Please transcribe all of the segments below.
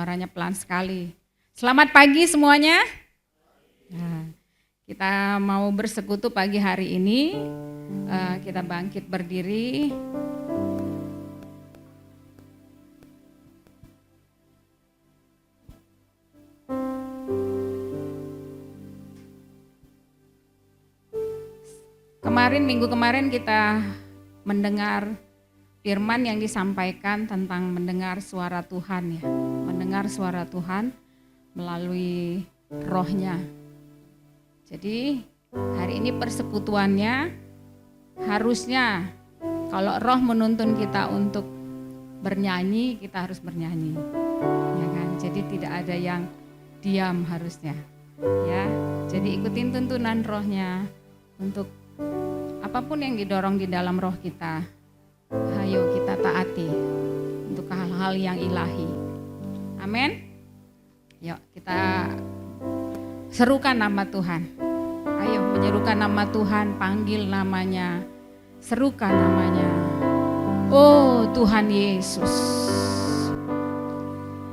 suaranya pelan sekali. Selamat pagi semuanya. Nah, kita mau bersekutu pagi hari ini. Kita bangkit berdiri. Minggu kemarin kita mendengar firman yang disampaikan tentang mendengar suara Tuhan ya. Mendengar suara Tuhan melalui rohnya. Jadi hari ini persekutuannya harusnya kalau roh menuntun kita untuk bernyanyi, kita harus bernyanyi. Ya kan? Jadi tidak ada yang diam harusnya. Ya. Jadi ikutin tuntunan rohnya untuk apapun yang didorong di dalam roh kita, ayo kita taati untuk hal-hal yang ilahi. Amin. Yuk kita serukan nama Tuhan. Ayo menyerukan nama Tuhan, panggil namanya, serukan namanya. Oh Tuhan Yesus.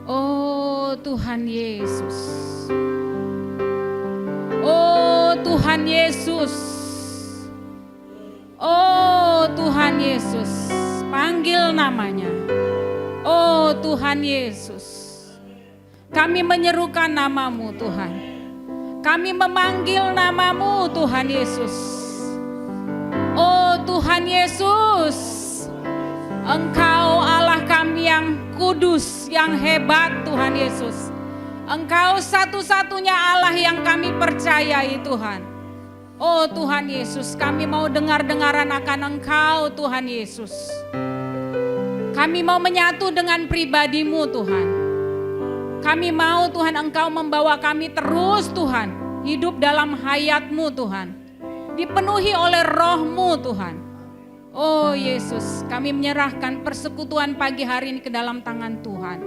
Oh Tuhan Yesus. Oh Tuhan Yesus. Oh Tuhan Yesus, panggil namanya. Oh Tuhan Yesus, kami menyerukan namamu Tuhan. Kami memanggil namamu Tuhan Yesus. Oh Tuhan Yesus, Engkau Allah kami yang kudus, yang hebat Tuhan Yesus. Engkau satu-satunya Allah yang kami percayai Tuhan. Oh Tuhan Yesus, kami mau dengar-dengaran akan Engkau Tuhan Yesus. Kami mau menyatu dengan pribadi-Mu Tuhan. Kami mau Tuhan Engkau membawa kami terus Tuhan, hidup dalam hayat-Mu Tuhan. Dipenuhi oleh Roh-Mu Tuhan. Oh Yesus, kami menyerahkan persekutuan pagi hari ini ke dalam tangan Tuhan.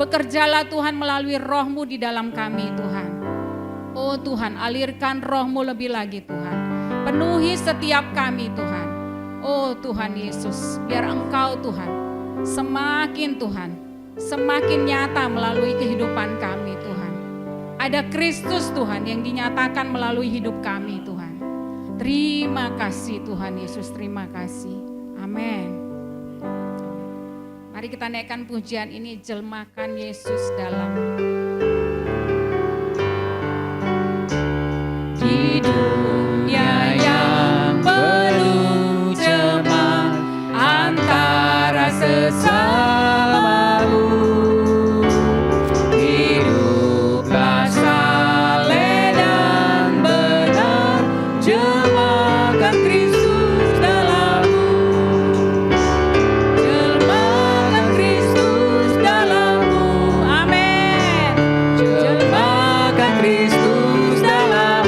Bekerjalah Tuhan melalui Roh-Mu di dalam kami Tuhan. Oh Tuhan, alirkan Roh-Mu lebih lagi Tuhan. Penuhi setiap kami Tuhan. Oh Tuhan Yesus, biar Engkau Tuhan semakin nyata melalui kehidupan kami Tuhan. Ada Kristus Tuhan yang dinyatakan melalui hidup kami Tuhan. Terima kasih Tuhan Yesus, terima kasih. Amin. Mari kita naikkan pujian ini, jelmakan Yesus dalam di dunia yang penuh cemas antara sesamamu, hiduplah saleh dan benar, jelmakan Kristus dalammu, jelmakan Kristus dalammu, amin, jelmakan Kristus dalammu.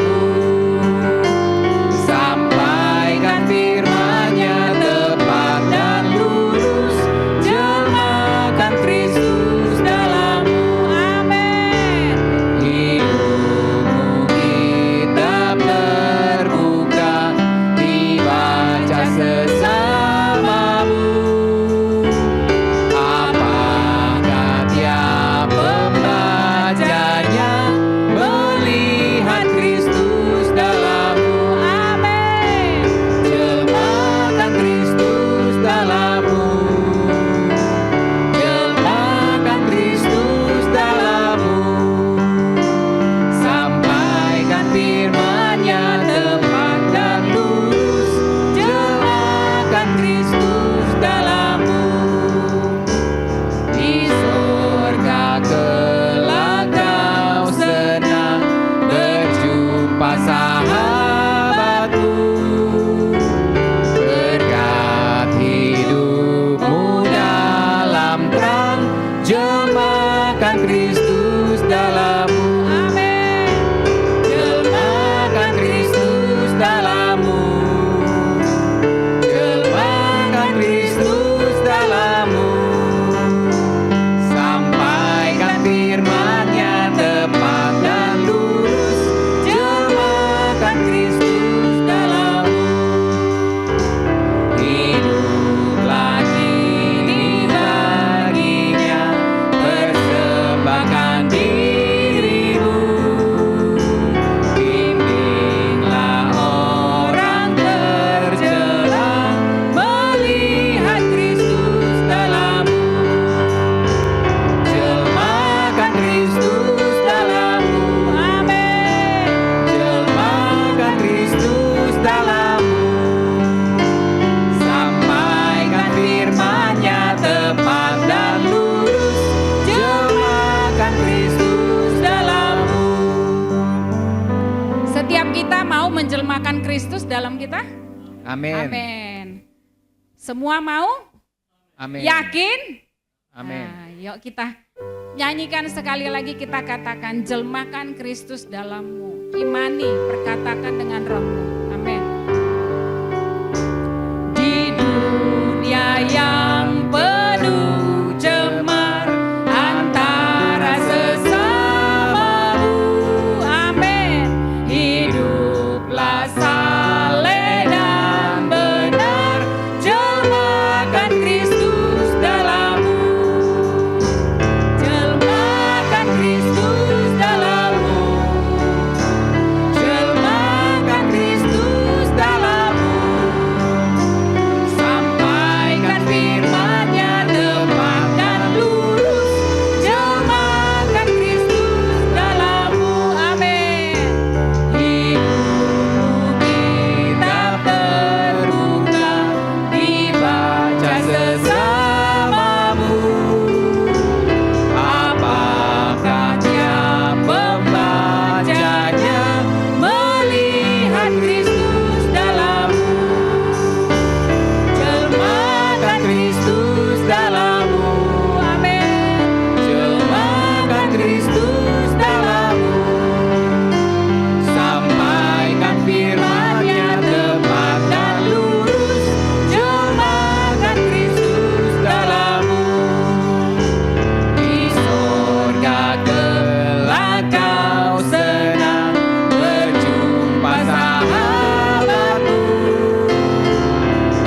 Setiap kita mau menjelmakan Kristus dalam kita? Amin. Amin. Semua mau? Amin. Yakin? Amin. Nah, yuk kita nyanyikan sekali lagi, kita katakan, jelmakan Kristus dalammu. Imani, perkatakan dengan rohmu. Amin. Di dunia yang penuh cemar antara sesamamu, amin. Hiduplah saleh dan benar, jelmakan Kristus dalammu. Jelmakan Kristus dalammu. Jelmakan Kristus dalammu. Sampaikan firman-Nya tepat dan lurus. Jelmakan Kristus dalammu. Amin. Hidupmu kitab terbuka, dibaca sesamamu. Apakah tiap pembacanya melihat Kristus dalammu? Jelmakan Kristus dalammu. Amin. Jelmakan Kristus dalammu. Sampaikan firman-Nya tepat dan lurus. Jelmakan Kristus dalammu. Di sorga kelak kau senang berjumpa sahabatmu.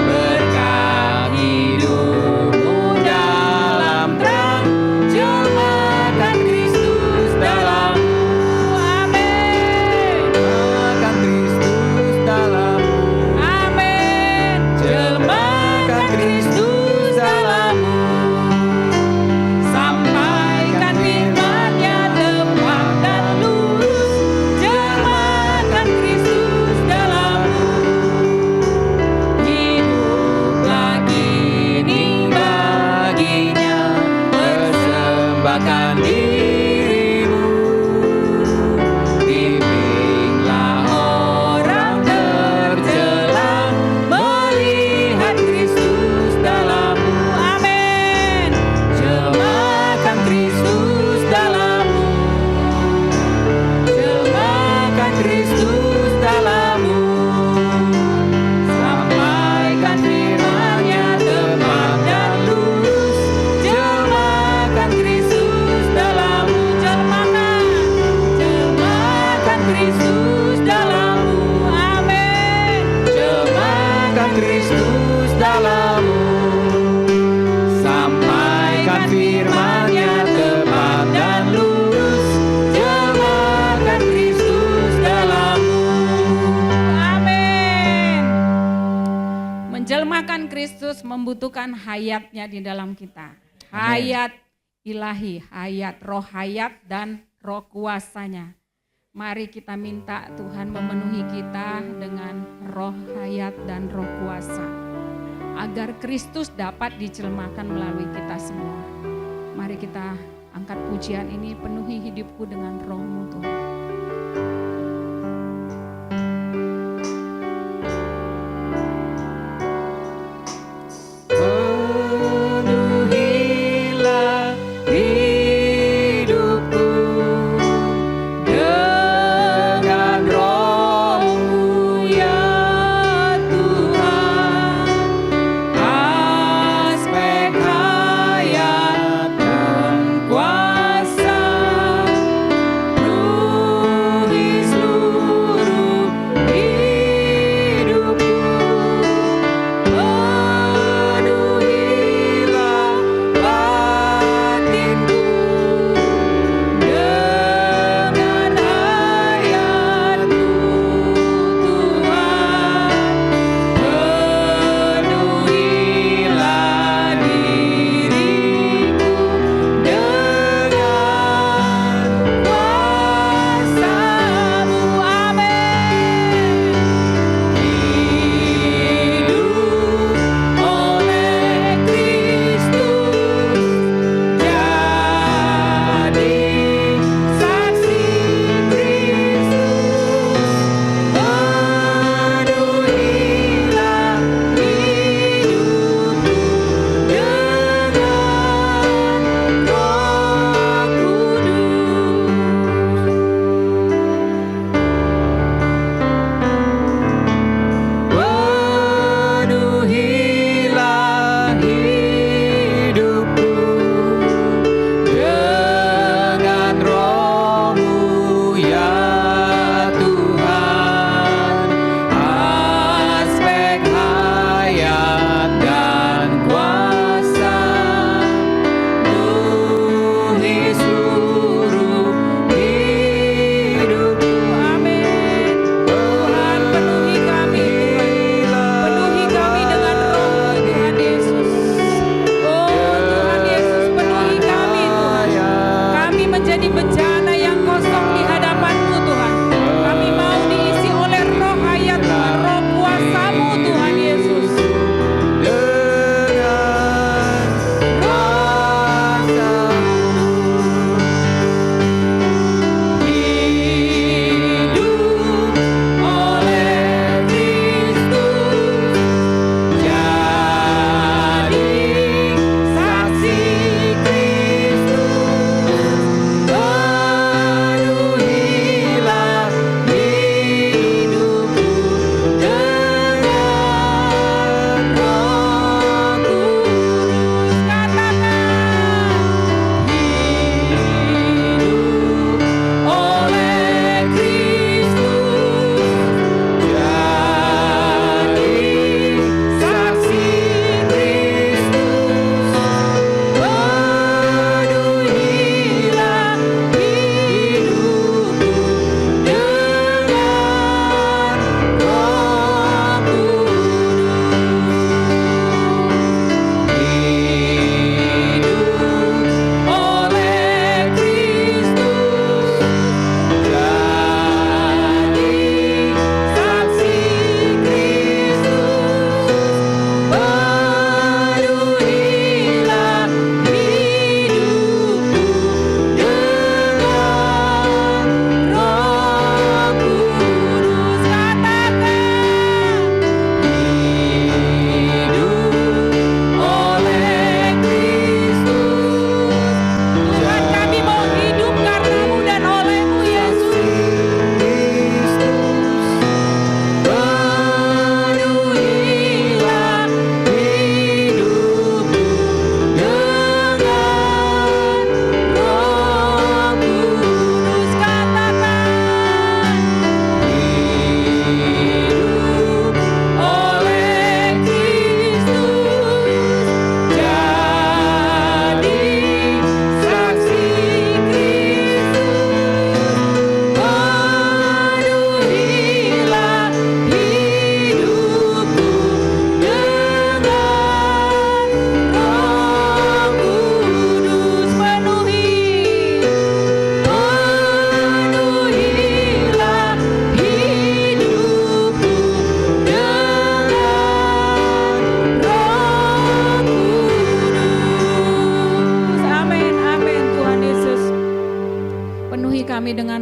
Berkat hidupmu dalam terang, jelmakan Kristus dalammu. Amin. Jelmakan Kristus dalammu. Amin. Jelmakan Kristus dalammu. Sampaikan firman-Nya tepat dan lurus. Jelmakan Kristus dalammu. Hiduplah kini baginya, persembahkan dirimu. Bimbinglah orang tercela, melihat Kristus dalammu. Amin. Jelmakan Kristus dalammu. Jelmakan Kristus dalammu. Sampaikan firman-Nya tepat dan lurus. Jelmakan Kristus dalammu. Jelmakan. Jelmakan Kristus dalammu. Amin. Jelmakan Kristus dalammu. Sampaikan firman-Nya tepat dan lurus. Jelmakan Kristus dalammu. Amin. Menjelmakan Kristus membutuhkan hayat-Nya di dalam kita. Hayat ilahi, hayat, roh hayat dan roh kuasanya. Mari kita minta Tuhan memenuhi kita dengan roh hayat dan roh kuasa, agar Kristus dapat dijelmakan melalui kita semua. Mari kita angkat pujian ini, penuhi hidupku dengan roh-Mu Tuhan. Penuhilah hidupku dengan roh-Mu ya Tuhan. Aspek hayat dan kuasa,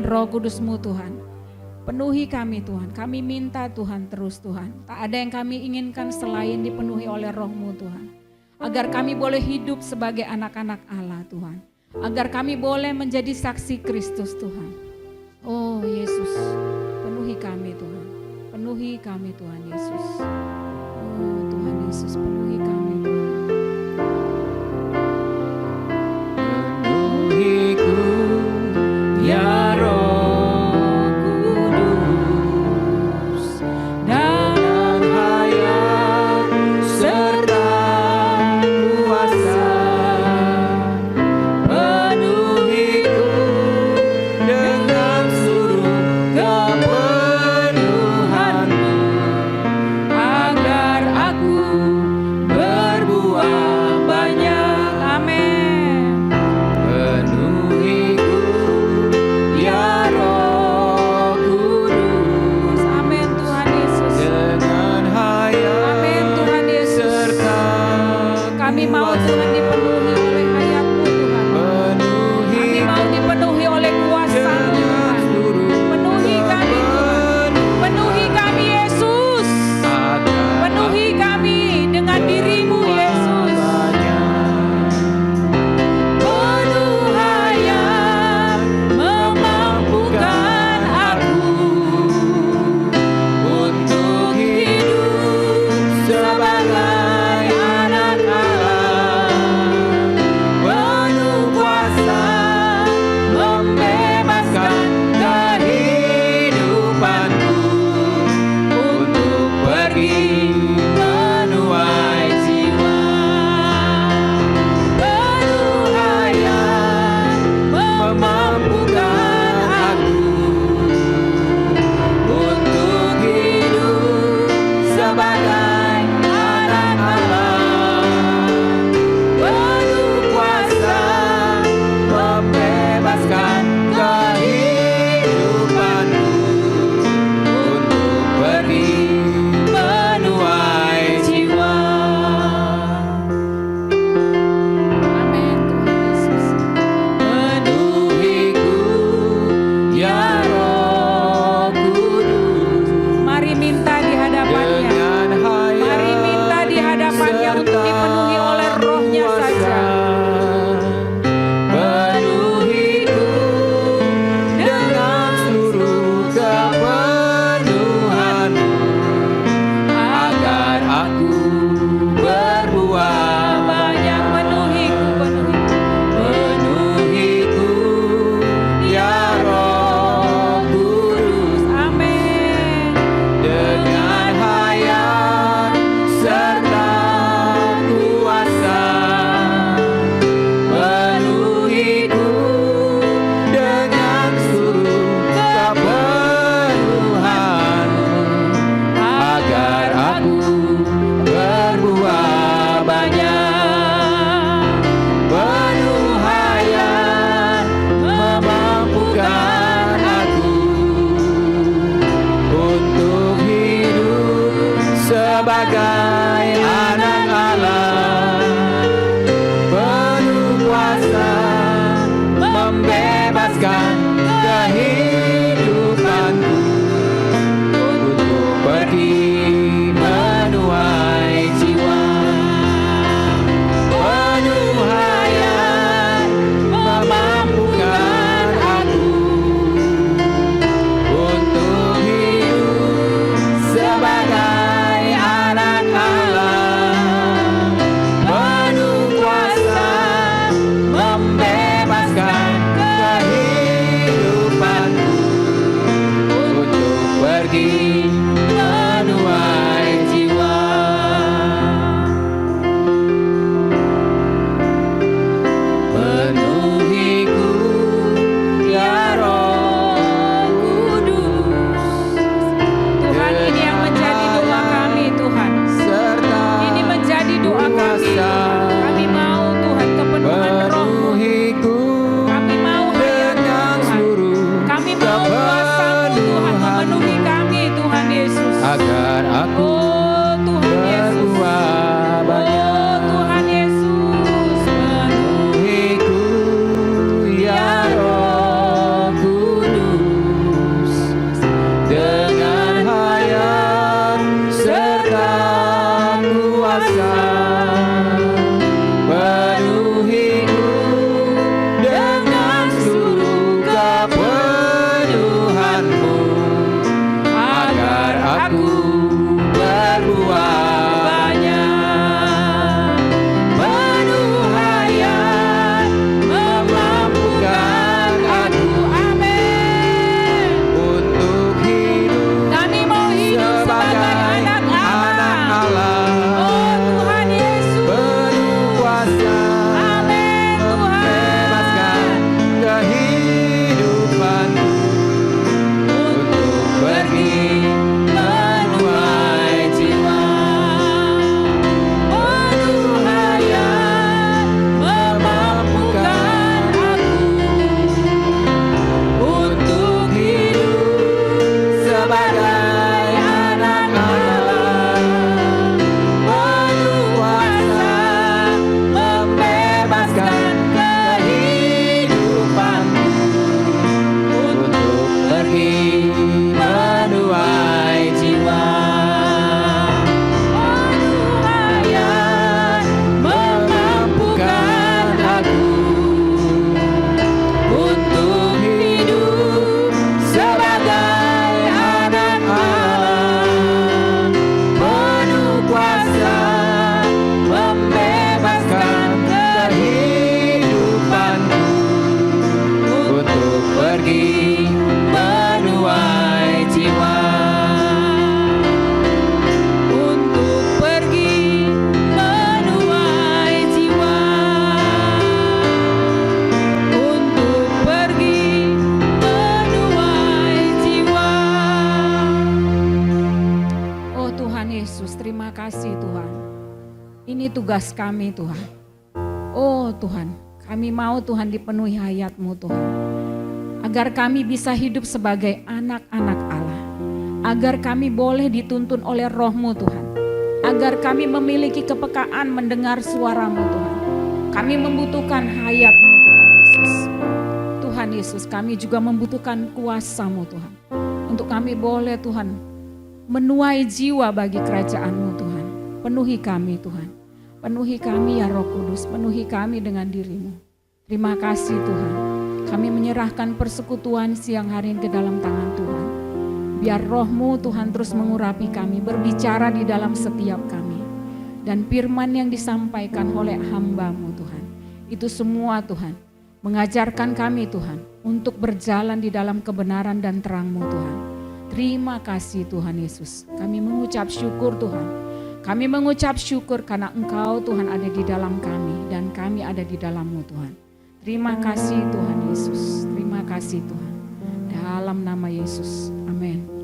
Roh Kudus-Mu Tuhan. Penuhi kami Tuhan, kami minta Tuhan terus Tuhan. Tak ada yang kami inginkan selain dipenuhi oleh Roh-Mu Tuhan. Agar kami boleh hidup sebagai anak-anak Allah Tuhan. Agar kami boleh menjadi saksi Kristus Tuhan. Oh Yesus, penuhi kami Tuhan. Penuhi kami Tuhan Yesus. Oh Tuhan Yesus, penuhi kami Tuhan. Penuhiku ya Roh Kudus, dan hayat serta kuasa. Penuhiku dengan seluruh kepenuhan-Mu, agar aku berbuah banyak. Amin. Penuhiku ya Roh Kudus, Amin Tuhan Yesus. dengan hayat Amin Tuhan Yesus. serta Kami mau Tuhan dipenuhi oleh hayat-Mu Tuhan. Kami mau dipenuhi oleh kuasa-Mu Tuhan. Penuhi kami Tuhan. Penuhi kami Yesus. Penuhi kami dengan diri-Mu Yesus. Penuh hayat memampukan aku untuk hidup sebagai anak Allah, penuh kuasa membebaskan kehidupanku untuk pergi menuai jiwa. Penuh hayat memampukan aku untuk hidup sebagai anak Allah, penuh kuasa membebaskan kehidupanku untuk pergi menuai jiwa. Amin Tuhan Yesus. Penuhiku ya Roh Kudus, Mari minta di hadapannya. dengan hayat Mari minta di hadapannya untuk dipenuhi oleh Roh-Nya saja. Penuhiku dengan seluruh kepenuhan-Mu, agar aku berbuah banyak. Penuhiku ya Roh Kudus, Amin. dengan hayat serta kuasa. Penuhiku dengan seluruh kepenuhan-Mu, agar aku berbuah banyak. Penuh hayat memampukan aku untuk hidup sebagai anak Allah, penuh kuasa membebaskan kehidupanku untuk pergi menuai jiwa. Penuh hayat memampukan aku untuk hidup sebagai anak Allah, penuh kuasa membebaskan kehidupanku untuk pergi menuai jiwa. Penuhiku ya Roh Kudus, Tuhan, ini yang menjadi doa kami Tuhan. serta Ini menjadi doa kami. kuasa. Kami mau Tuhan kepenuhan Roh-Mu. Penuhiku Kami mau hayat dengan Tuhan. seluruh Kami mau kuasa-Mu Tuhan memenuhi kami Tuhan Yesus. kasih Tuhan. Ini tugas kami Tuhan. Oh Tuhan, kami mau Tuhan dipenuhi hayat-Mu Tuhan. Agar kami bisa hidup sebagai anak-anak Allah. Agar kami boleh dituntun oleh Roh-Mu Tuhan. Agar kami memiliki kepekaan mendengar suara-Mu Tuhan. Kami membutuhkan hayat-Mu Tuhan Yesus. Tuhan Yesus, kami juga membutuhkan kuasa-Mu Tuhan. Untuk kami boleh Tuhan menuai jiwa bagi kerajaan-Mu Tuhan. Penuhi kami Tuhan. Penuhi kami ya Roh Kudus. Penuhi kami dengan diri-Mu. Terima kasih Tuhan. Kami menyerahkan persekutuan siang hari ini ke dalam tangan Tuhan. Biar Roh-Mu Tuhan terus mengurapi kami, berbicara di dalam setiap kami. Dan firman yang disampaikan oleh hamba-Mu Tuhan, itu semua Tuhan, mengajarkan kami Tuhan, untuk berjalan di dalam kebenaran dan terang-Mu Tuhan. Terima kasih Tuhan Yesus, kami mengucap syukur Tuhan. Kami mengucap syukur karena Engkau Tuhan ada di dalam kami, dan kami ada di dalam-Mu Tuhan. Terima kasih Tuhan Yesus, terima kasih Tuhan. Dalam nama Yesus, amin.